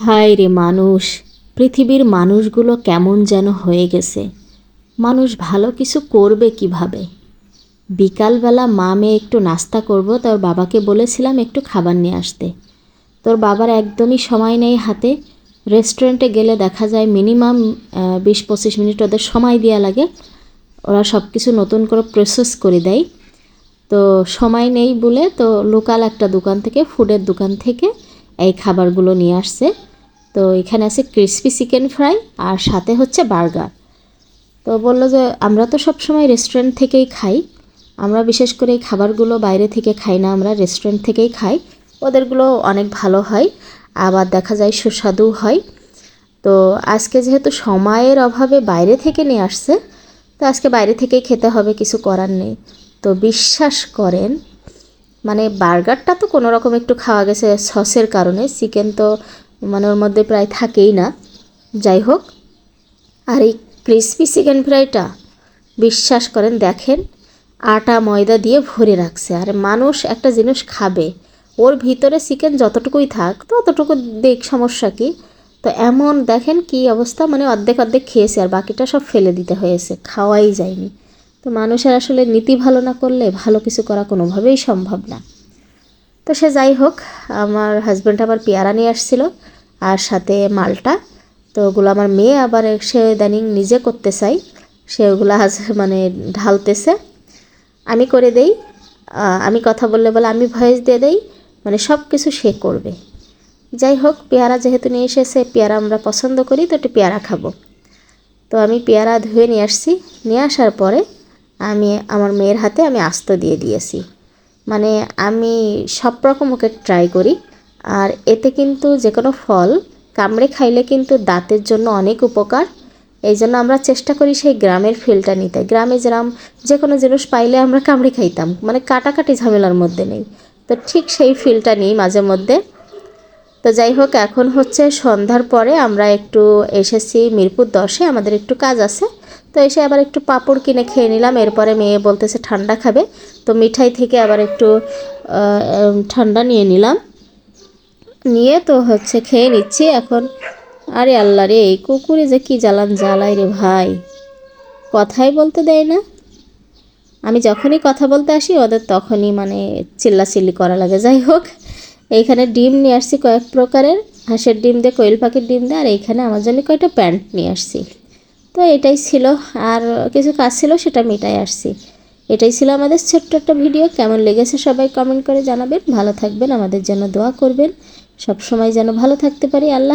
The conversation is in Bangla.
হায় রে মানুষ, পৃথিবীর মানুষগুলো কেমন যেন হয়ে গেছে। মানুষ ভালো কিছু করবে কিভাবে? বিকালবেলা মা মেয়ে একটু নাস্তা করব, তোর বাবাকে বলেছিলাম একটু খাবার নিয়ে আসতে। তোর বাবার একদমই সময় নেই হাতে। রেস্টুরেন্টে গেলে দেখা যায় মিনিমাম 20-25 মিনিট ওদের সময় দেওয়া লাগে। ওরা সব কিছু নতুন করে প্রসেস করে দেয়। তো সময় নেই বলে তো লোকাল একটা দোকান থেকে, ফুডের দোকান থেকে এই খাবারগুলো নিয়ে আসছে। তো এখানে আছে ক্রিসপি চিকেন ফ্রাই আর সাথে হচ্ছে বার্গার। তো বললো যে আমরা তো সব সময় রেস্টুরেন্ট থেকেই খাই, আমরা বিশেষ করে এই খাবারগুলো বাইরে থেকে খাই না, আমরা রেস্টুরেন্ট থেকেই খাই। ওদেরগুলো অনেক ভালো হয়, আবার দেখা যায় সুস্বাদু হয়। তো আজকে যেহেতু সময়ের অভাবে বাইরে থেকে নিয়ে আসছে, তো আজকে বাইরে থেকেই খেতে হবে, কিছু করার নেই। তো বিশ্বাস করেন, মানে বার্গারটা তো কোনো রকম একটু খাওয়া গেছে সসের কারণে, চিকেন তো মানে ওর মধ্যে প্রায় থাকেই না, যাই হোক। আর এই ক্রিসপি চিকেন ফ্রাইটা বিশ্বাস করেন, দেখেন আটা ময়দা দিয়ে ভরে রাখছে। আর মানুষ একটা জিনিস খাবে, ওর ভিতরে চিকেন যতটুকুই থাক ততটুকু দেখ, সমস্যা কি? তো এমন দেখেন কি অবস্থা, মানে অর্ধেক অর্ধেক খেয়েছে আর বাকিটা সব ফেলে দিতে হয়েছে, খাওয়াই যায়নি। তো মানুষের আসলে নীতি ভালো না করলে ভালো কিছু করা কোনোভাবেই সম্ভব না। তো সে যাই হোক, আমার হাজব্যান্ড আবার পেয়ারা নিয়ে আসছিল আর সাথে মালটা। তো ওগুলো আমার মেয়ে আবার সে ইদানিং নিজে করতে চাই, সে ওগুলো মানে ঢালতেছে। আমি করে দেই, আমি কথা বললে বলে আমি ভয়েস দিয়ে দেই, মানে সব কিছু সে করবে। যাই হোক, পেয়ারা যেহেতু নিয়ে এসেছে, পেয়ারা আমরা পছন্দ করি, তো একটু পেয়ারা খাবো। তো আমি পেয়ারা ধুয়ে নিয়ে আসছি, নিয়ে আসার পরে আমি আমার মেয়ের হাতে আমি আস্ত দিয়ে দিয়েছি। মানে আমি সব রকম ওকে ট্রাই করি। আর এতে কিন্তু যে কোনো ফল কামড়ে খাইলে কিন্তু দাঁতের জন্য অনেক উপকার। এই জন্য আমরা চেষ্টা করি সেই গ্রামের ফিলটা নিতে। গ্রামে যেরকম যে কোনো জিনিস পাইলে আমরা কামড়ে খাইতাম, মানে কাটাকাটি ঝামেলার মধ্যে নেই। তো ঠিক সেই ফিলটা নিই মাঝে মধ্যে। তো যাই হোক, এখন হচ্ছে সন্ধ্যার পরে আমরা একটু এসেছি মিরপুর 10-এ, আমাদের একটু কাজ আছে। তো এসে আবার একটু পাঁপড় কিনে খেয়ে নিলাম। এরপরে মেয়ে বলতেছে ঠান্ডা খাবে, তো মিঠাই থেকে আবার একটু ঠান্ডা নিয়ে নিলাম, নিয়ে তো হচ্ছে খেয়ে নিচ্ছি এখন। আরে আল্লাহ রে, এই কুকুরে যে কি জ্বালান জ্বালায় রে ভাই, কথাই বলতে দেয় না। আমি যখনই কথা বলতে আসি ওদের তখনই মানে চিল্লাচিল্লি করা লাগে। যাই হোক, এইখানে ডিম নিয়ে আসছি কয়েক প্রকারের, হাঁসের ডিম দিয়ে, কোয়েল পাখির ডিম দিয়ে, আর এইখানে আমার জন্য কয়েকটা প্যান্ট নিয়ে আসছি। তো এটাই ছিল, আর কিছু কাজ ছিল সেটা মিটাই আসছি। এটাই ছিল আমাদের ছোট্ট একটা ভিডিও। কেমন লেগেছে সবাই কমেন্ট করে জানাবেন। ভালো থাকবেন, আমাদের জন্য দোয়া করবেন, সব সময় যেন ভালো থাকতে পারি। আল্লাহ।